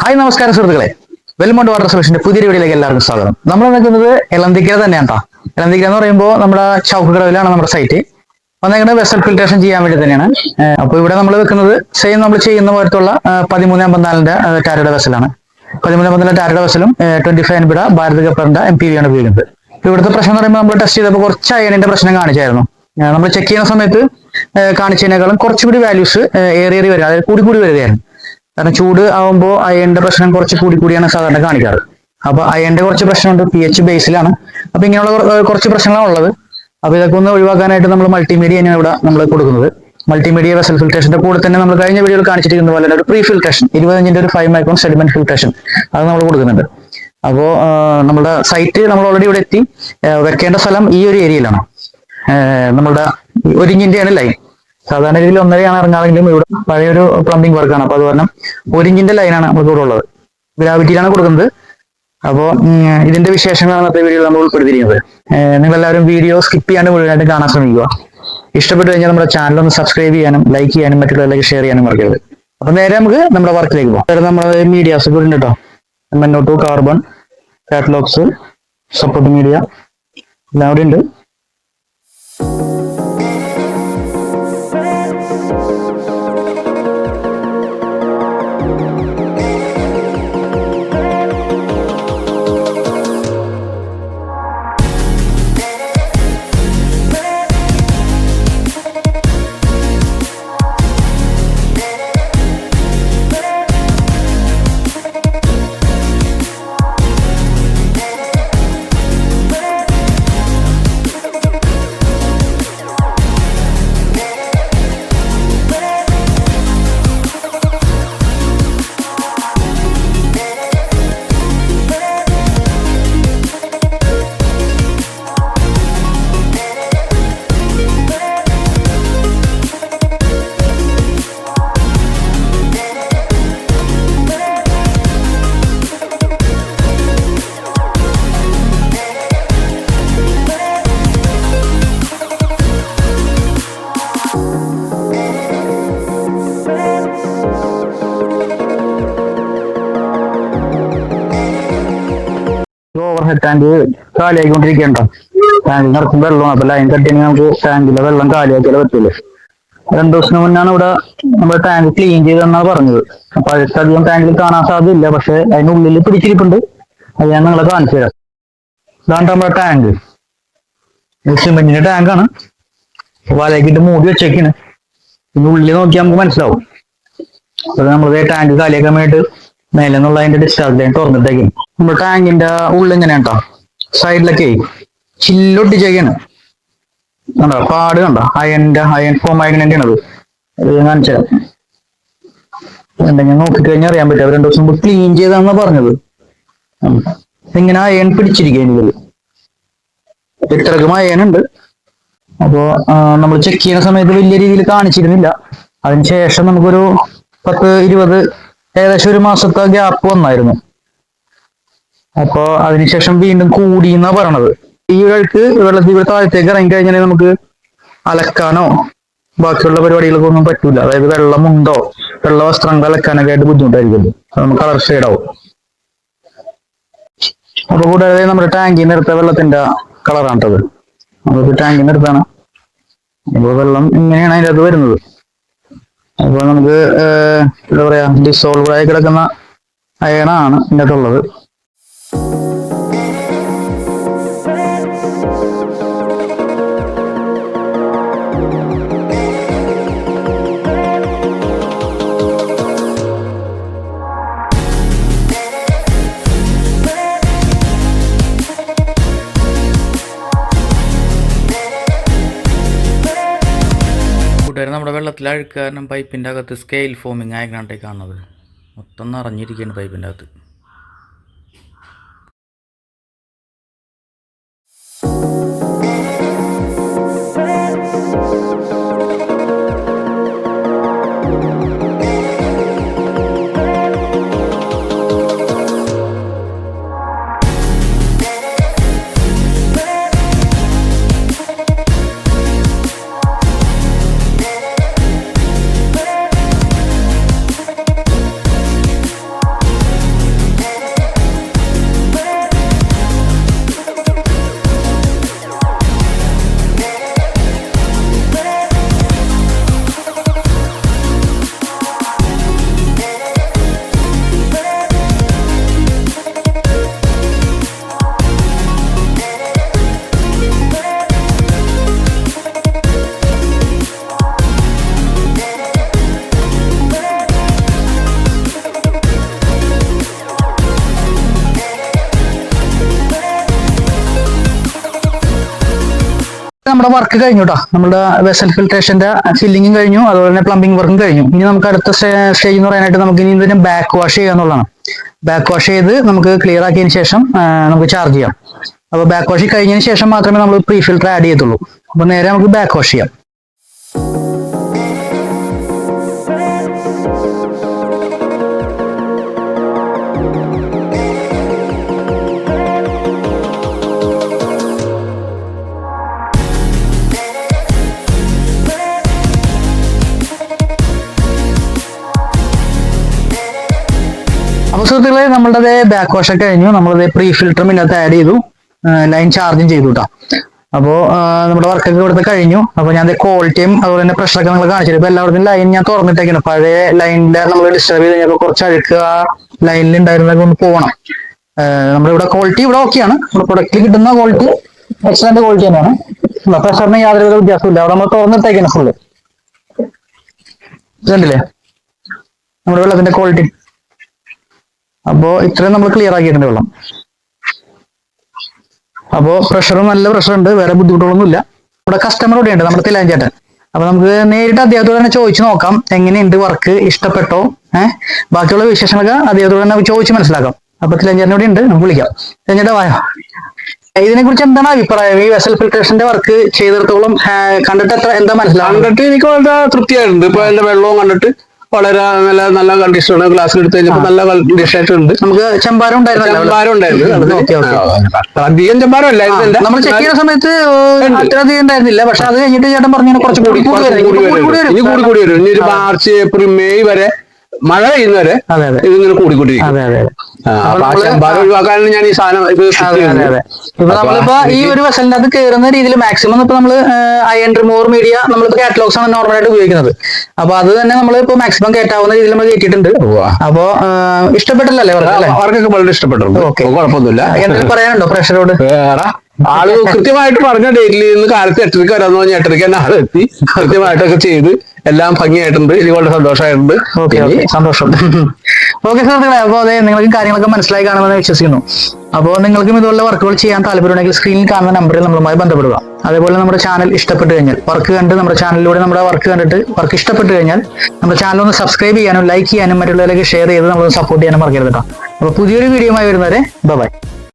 Hi നമസ്കാരം സുഹൃത്തുക്കളെ, വെൽമോണ്ട് water സൊല്യൂഷന്റെ പുതിയ വീഡിയോയിലേക്ക് എല്ലാവർക്കും സ്വാഗതം. നമ്മൾ നിൽക്കുന്നത് എളന്തിക്കര തന്നെയാണ് കേട്ടോ. എളന്തിക്കര എന്ന് പറയുമ്പോൾ നമ്മുടെ ചൗക്കക്കടവിലാണ് നമ്മുടെ സൈറ്റ്. വന്നേക്കുന്നത് വെസൽ ഫിൽട്രേഷൻ ചെയ്യാൻ വേണ്ടി തന്നെയാണ്. അപ്പോൾ ഇവിടെ നമ്മൾ വെക്കുന്നത് സെയിം നമ്മൾ ചെയ്യുന്ന പോലത്തുള്ള 1354ന്റെ ടാരയുടെ വെസലാണ്. 1354 ടാരയുടെ വെസലും 25 NB ഭാരത് കപ്പറിന്റെ MPV ആണ് ഉപയോഗിക്കുന്നത്. ഇവിടുത്തെ പ്രശ്നം എന്ന് പറയുമ്പോൾ നമ്മൾ ടെസ്റ്റ് ചെയ്തപ്പോൾ കുറച്ച് അയണിന്റെ പ്രശ്നം കാണിച്ചായിരുന്നു. നമ്മൾ ചെക്ക് ചെയ്യുന്ന സമയത്ത് കാണിച്ചതിനേക്കാളും കുറച്ചുകൂടി വാല്യൂസ് ഏറി വരിക, അതായത് കൂടി വരികയായിരുന്നു. കാരണം ചൂട് ആവുമ്പോൾ അയണിന്റെ പ്രശ്നം കുറച്ച് കൂടിയാണ് സാധാരണ കാണിക്കാറ്. അപ്പൊ അയണിന്റെ കുറച്ച് പ്രശ്നമുണ്ട്, pH ബേസിലാണ്. അപ്പൊ ഇങ്ങനെയുള്ള കുറച്ച് പ്രശ്നങ്ങളാണ് ഉള്ളത്. അപ്പൊ ഇതൊക്കെ ഒന്ന് ഒഴിവാക്കാനായിട്ട് നമ്മൾ മൾട്ടിമീഡിയയാണ് ഇവിടെ നമ്മൾ കൊടുക്കുന്നത്. മൾട്ടിമീഡിയ വെസൽ ഫിൽട്രേഷന്റെ കൂടെ തന്നെ നമ്മൾ കഴിഞ്ഞ വീഡിയോയിൽ കാണിച്ചിരിക്കുന്ന പോലെ ഒരു പ്രീ ഫിൽട്രേഷൻ 25 ഒരു 5 മൈക്രോൺ സെഡിമെന്റ് ഫിൽട്രേഷൻ അത് നമ്മൾ കൊടുക്കുന്നുണ്ട്. അപ്പോൾ നമ്മുടെ സൈറ്റ് നമ്മൾ ഓൾറെഡി ഇവിടെ എത്തി. വെക്കേണ്ട സ്ഥലം ഈ ഒരു ഏരിയയിലാണ്. നമ്മളുടെ 1 ഇഞ്ചിന്റെയാണ് ലൈൻ. സാധാരണ രീതിയിൽ 1.5 ഇറങ്ങാമെങ്കിലും ഇവിടെ പഴയൊരു പ്ലംബിംഗ് വർക്കാണ്. അപ്പൊ അത് കാരണം 1 ഇഞ്ചിന്റെ ലൈനാണ് നമുക്ക് ഇവിടെ ഉള്ളത്. ഗ്രാവിറ്റിയിലാണ് കൊടുക്കുന്നത്. അപ്പോൾ ഇതിന്റെ വിശേഷങ്ങളാണ് ഇന്നത്തെ വീഡിയോയിൽ നമ്മൾ ഉൾപ്പെടുത്തിയിരിക്കുന്നത്. നിങ്ങൾ എല്ലാവരും വീഡിയോ സ്കിപ്പ് ചെയ്യാണ്ട് മുഴുവനായിട്ട് കാണാൻ ശ്രമിക്കുക. ഇഷ്ടപ്പെട്ടു കഴിഞ്ഞാൽ നമ്മുടെ ചാനൽ ഒന്ന് സബ്സ്ക്രൈബ് ചെയ്യാനും ലൈക്ക് ചെയ്യാനും മറ്റുള്ളവരിലേക്ക് ഷെയർ ചെയ്യാനും മറക്കരുത്. അപ്പൊ നേരെ നമുക്ക് നമ്മുടെ വർക്കിലേക്ക് പോകാം. നമ്മുടെ മീഡിയാസ് കൂടി ഉണ്ട് കേട്ടോ. മെന്നോട്ടോ, കാർബൺ, കാറ്റലോഗ്സ്, സപ്പോർട്ട് മീഡിയ എല്ലാം കൂടി ഉണ്ട്. ഓവർഹെഡ് ടാങ്ക് കാലിയാക്കിക്കൊണ്ടിരിക്കണ്ടോ. ടാങ്കിൽ നിറച്ചും വെള്ളമാണ്. അപ്പൊ ലൈൻ കട്ടിയാണെങ്കിൽ നമുക്ക് ടാങ്കിലെ വെള്ളം കാലിയാക്കിയാലേ പറ്റൂലേ. 2 ദിവസത്തിന് മുന്നാണ് ഇവിടെ നമ്മൾ ടാങ്ക് ക്ലീൻ ചെയ്തെന്നാണ് പറഞ്ഞത്. അപ്പൊ അടുത്തധികം ടാങ്കിൽ കാണാൻ സാധ്യതയില്ല, പക്ഷെ അതിനുള്ളിൽ പിടിച്ചിരിപ്പുണ്ട്. അത് ഞാൻ നിങ്ങളെ കാണിച്ചു തരാം. ഇതാണ് നമ്മുടെ ടാങ്ക്. സിമെന്റിന്റെ ടാങ്കാണ്. വലക്കിട്ട് മൂടി വെച്ചേക്കാണ്. പിന്നെ ഉള്ളിൽ നോക്കിയാൽ നമുക്ക് മനസ്സിലാവും. അത് നമ്മളത് ടാങ്ക് കാലിയാക്കാൻ വേണ്ടിയിട്ട് മേലെ നിന്നുള്ള അതിന്റെ ഡിസ്ചാർജ് ലൈൻ തുറന്നിട്ടേക്കും. നമ്മുടെ ടാങ്കിന്റെ ഉള്ളിൽ ഇങ്ങനെയാണ് കേട്ടോ. സൈഡിലൊക്കെ ചില്ലൊട്ടിച്ചേക്കാണ്. കണ്ടോ പാട് കണ്ടോ? അയൺ ഫോം ആയിട്ടാണ് അത് കാണിച്ചു തരാം. എന്തെങ്കിലും നോക്കിക്കഴിഞ്ഞാൽ അറിയാൻ പറ്റും. 2 ദിവസം മുമ്പ് ക്ലീൻ ചെയ്താന്നാ പറഞ്ഞത്. ഇങ്ങനെ അയൺ പിടിച്ചിരിക്കുക. ഇത്രക്കും അയണുണ്ട്. അപ്പോ നമ്മൾ ചെക്ക് ചെയ്യുന്ന സമയത്ത് വലിയ രീതിയിൽ കാണിച്ചിരുന്നില്ല. അതിനുശേഷം നമുക്കൊരു 10-20 ഏകദേശം 1 മാസത്തെ ഗ്യാപ്പ് വന്നായിരുന്നു. അപ്പോ അതിനുശേഷം വീണ്ടും കൂടി എന്നാ പറയണത്. ഈ ഒരാൾക്ക് വെള്ളത്തിൽ താഴത്തേക്ക് ഇറങ്ങി കഴിഞ്ഞാൽ നമുക്ക് അലക്കാനോ ബാക്കിയുള്ള പരിപാടികൾക്കൊന്നും ഒന്നും പറ്റൂല. അതായത് വെള്ളമുണ്ടോ വെള്ള വസ്ത്രങ്ങൾ അലക്കാനൊക്കെ ആയിട്ട് ബുദ്ധിമുട്ടായിരിക്കും. അത് നമുക്ക് കളർ ഷെയ്ഡ് ആവും. അപ്പൊ കൂടാതെ നമ്മുടെ ടാങ്കിൽ നിന്ന് എടുത്ത വെള്ളത്തിന്റെ കളറാണിട്ടത്. നമുക്ക് ടാങ്കിൽ നിന്ന് എടുത്താണ്. അപ്പൊ വെള്ളം ഇങ്ങനെയാണ് അതിൻ്റെ അത് വരുന്നത്. അപ്പൊ നമുക്ക് എന്താ പറയാ, ഡിസോൾവ് ആയി കിടക്കുന്ന അയണാണ് ഇതിൻ്റെ അകത്തുള്ളത്. നമ്മുടെ വെള്ളത്തിൽ അഴുക്ക് കാരണം പൈപ്പിൻ്റെ അകത്ത് സ്കെയിൽ ഫോമിങ് ആയിക്കാണ്ടേ കാണുന്നത്. മൊത്തം നിറഞ്ഞിരിക്കുകയാണ് പൈപ്പിൻ്റെ അകത്ത്. നമ്മുടെ വർക്ക് കഴിഞ്ഞു കേട്ടോ. നമ്മുടെ വെസൽ ഫിൽട്രേഷന്റെ ഫില്ലിങ്ങും കഴിഞ്ഞു, അതുപോലെ തന്നെ പ്ലംബിംഗ് വർക്കും കഴിഞ്ഞു. ഇനി നമുക്ക് അടുത്ത സ്റ്റേജ് എന്ന് പറയാനായിട്ട് നമുക്ക് ഇനി ഇതിനെ ബാക്ക് വാഷ് ചെയ്യുക എന്നുള്ളതാണ്. ബാക്ക് വാഷ് ചെയ്ത് നമുക്ക് ക്ലിയർ ആക്കിയതിന് ശേഷം നമുക്ക് ചാർജ് ചെയ്യാം. അപ്പൊ ബാക്ക് വാഷ് കഴിഞ്ഞതിന് ശേഷം മാത്രമേ നമ്മൾ പ്രീ ഫിൽട്ടർ ആഡ് ചെയ്യത്തുള്ളൂ. അപ്പൊ നേരെ നമുക്ക് ബാക്ക് വാഷ് ചെയ്യാം. അപ്പൊ സുഹൃത്തുക്കളെ, നമ്മളുടെ ബാക്ക് വാഷ് ഒക്കെ കഴിഞ്ഞു. നമ്മളത് പ്രീ ഫിൽറ്ററും ഇതിനകത്ത് ആഡ് ചെയ്തു, ലൈൻ ചാർജും ചെയ്തു കേട്ടോ. അപ്പോൾ നമ്മുടെ വർക്കൊക്കെ ഇവിടുത്തെ കഴിഞ്ഞു. അപ്പോൾ ഞാൻ ക്വാളിറ്റിയും അതുപോലെ തന്നെ പ്രഷറൊക്കെ നിങ്ങൾ കാണിച്ചു. ഇപ്പൊ എല്ലാവർക്കും ലൈൻ ഞാൻ തുറന്നിട്ടേക്കാണ്. പഴയ ലൈനിന്റെ നമ്മൾ ഡിസ്റ്റർബ് ചെയ്ത് കഴിഞ്ഞപ്പോൾ കുറച്ച് അഴുക്ക് ആ ലൈനിൽ ഉണ്ടായിരുന്നതൊക്കെ ഒന്ന് പോകണം. നമ്മുടെ ഇവിടെ ക്വാളിറ്റി ഇവിടെ ഓക്കെയാണ്. നമ്മുടെ പ്രൊഡക്റ്റിൽ കിട്ടുന്ന ക്വാളിറ്റി എക്സലന്റ് ക്വാളിറ്റി തന്നെയാണ്. പ്രഷറിന് യാതൊരു വ്യത്യാസമില്ല. അവിടെ നമ്മൾ തുറന്നിട്ടേക്കാണ് ഫുള്ള്. ഇതുണ്ടല്ലേ നമ്മുടെ വെള്ളത്തിന്റെ ക്വാളിറ്റി. അപ്പോ ഇത്രയും നമ്മൾ ക്ലിയർ ആക്കിയിട്ടുണ്ട് വെള്ളം. അപ്പോ പ്രഷറും നല്ല പ്രഷർ ഉണ്ട്, വേറെ ബുദ്ധിമുട്ടുകളൊന്നുമില്ല. ഇവിടെ കസ്റ്റമർ കൂടെ ഉണ്ട്, നമ്മുടെ തിലാഞ്ചേട്ടൻ. അപ്പൊ നമുക്ക് നേരിട്ട് അദ്ദേഹത്തോട് തന്നെ ചോദിച്ചു നോക്കാം എങ്ങനെയുണ്ട് വർക്ക്, ഇഷ്ടപ്പെട്ടോ, ബാക്കിയുള്ള വിശേഷങ്ങളൊക്കെ അദ്ദേഹത്തോട് തന്നെ ചോദിച്ച് മനസ്സിലാക്കാം. അപ്പൊ തിലാഞ്ചേട്ടൻ കൂടെ ഉണ്ട്, നമുക്ക് വിളിക്കാം. തിലാഞ്ചേട്ടാ വായോ. ഇതിനെ കുറിച്ച് എന്താണ് അഭിപ്രായം? ഈ വെസൽ ഫിൽട്രേഷന്റെ വർക്ക് ചെയ്തിടത്തോളം കണ്ടിട്ട് എന്താ മനസ്സിലാവും? കണ്ടിട്ട് എനിക്ക് വളരെ തൃപ്തിയായിട്ടുണ്ട്. ഇപ്പൊ എന്റെ വെള്ളവും കണ്ടിട്ട് വളരെ നല്ല നല്ല കണ്ടീഷനാണ്. ഗ്ലാസ് എടുത്ത് കഴിഞ്ഞപ്പോൾ നല്ല കണ്ടീഷൻ ആയിട്ടുണ്ട്. നമുക്ക് ചെമ്പാരം ഉണ്ടായിരുന്നു. അധികം ചെമ്പാരം അല്ല, നമ്മൾ ചെക്ക് ചെയ്യുന്ന സമയത്ത് അത്രയധികം ഉണ്ടായിരുന്നില്ല. പക്ഷെ അത് കഴിഞ്ഞിട്ട് ചേട്ടൻ പറഞ്ഞു കുറച്ച് കൂടി കൂടി വരും. ഇനി ഒരു മാർച്ച് ഏപ്രിൽ മെയ് വരെ മഴ പെയ്യുന്നവരെ ഇതിങ്ങനെ കൂടിക്കൊണ്ടിരിക്കും. ഒഴിവാക്കാനാണ് ഞാൻ ഈ സാധനം ഇപ്പൊ നമ്മളിപ്പോ ഈ ഒരു വെസലിന്റെ അത് കയറുന്ന രീതിയിൽ മാക്സിമം ഇപ്പൊ നമ്മള് അയൺ റിമൂവർ മീഡിയ നമ്മളിപ്പോ കാറ്റലോഗ്സ് ആണ് നോർമലായിട്ട് ഉപയോഗിക്കുന്നത്. അപ്പൊ അത് തന്നെ നമ്മളിപ്പോ മാക്സിമം കയറ്റാവുന്ന രീതിയിൽ നമ്മൾ കയറ്റിയിട്ടുണ്ട്. അപ്പൊ ഇഷ്ടപ്പെട്ടില്ലല്ലേ അവർക്കൊക്കെ വളരെ ഇഷ്ടപ്പെട്ടിട്ടുണ്ട്. കുഴപ്പമൊന്നുമില്ല. എന്തെങ്കിലും പറയാനുണ്ടോ പ്രഷറോട്? ആള് കൃത്യമായിട്ട് പറഞ്ഞ ഡേറ്റിൽ നിന്ന് കാലത്ത് 8:30 വരാന്ന് പറഞ്ഞ 8:30 തന്നെ ആളെത്തി കൃത്യമായിട്ടൊക്കെ ചെയ്ത് എല്ലാം ഭംഗിയായിട്ടുണ്ട്. എനിക്ക് വളരെ സന്തോഷമായിട്ടുണ്ട്. സന്തോഷം. ഓക്കെ സുഹൃത്തുക്കളെ, അപ്പോൾ അതെ നിങ്ങൾക്ക് കാര്യങ്ങളൊക്കെ മനസ്സിലായി കാണുമെന്ന് വിശ്വസിക്കുന്നു. അപ്പോൾ നിങ്ങൾക്കും ഇതുപോലെ വർക്കുകൾ ചെയ്യാൻ താല്പര്യമുണ്ടെങ്കിൽ സ്ക്രീനിൽ കാണുന്ന നമ്പറിൽ നമ്മളുമായി ബന്ധപ്പെടുക. അതേപോലെ നമ്മുടെ ചാനൽ ഇഷ്ടപ്പെട്ട് കഴിഞ്ഞാൽ വർക്ക് കണ്ട് നമ്മുടെ ചാനലിലൂടെ നമ്മുടെ വർക്ക് കണ്ടിട്ട് വർക്ക് ഇഷ്ടപ്പെട്ട് കഴിഞ്ഞാൽ നമ്മുടെ ചാനൽ ഒന്ന് സബ്സ്ക്രൈബ് ചെയ്യാനും ലൈക്ക് ചെയ്യാനും മറ്റുള്ളവരിലേക്ക് ഷെയർ ചെയ്ത് നമ്മൾ സപ്പോർട്ട് ചെയ്യാനും മറക്കരുത് കേട്ടോ. അപ്പോൾ പുതിയൊരു വീഡിയോയുമായി വരുന്നവരെ ബൈ.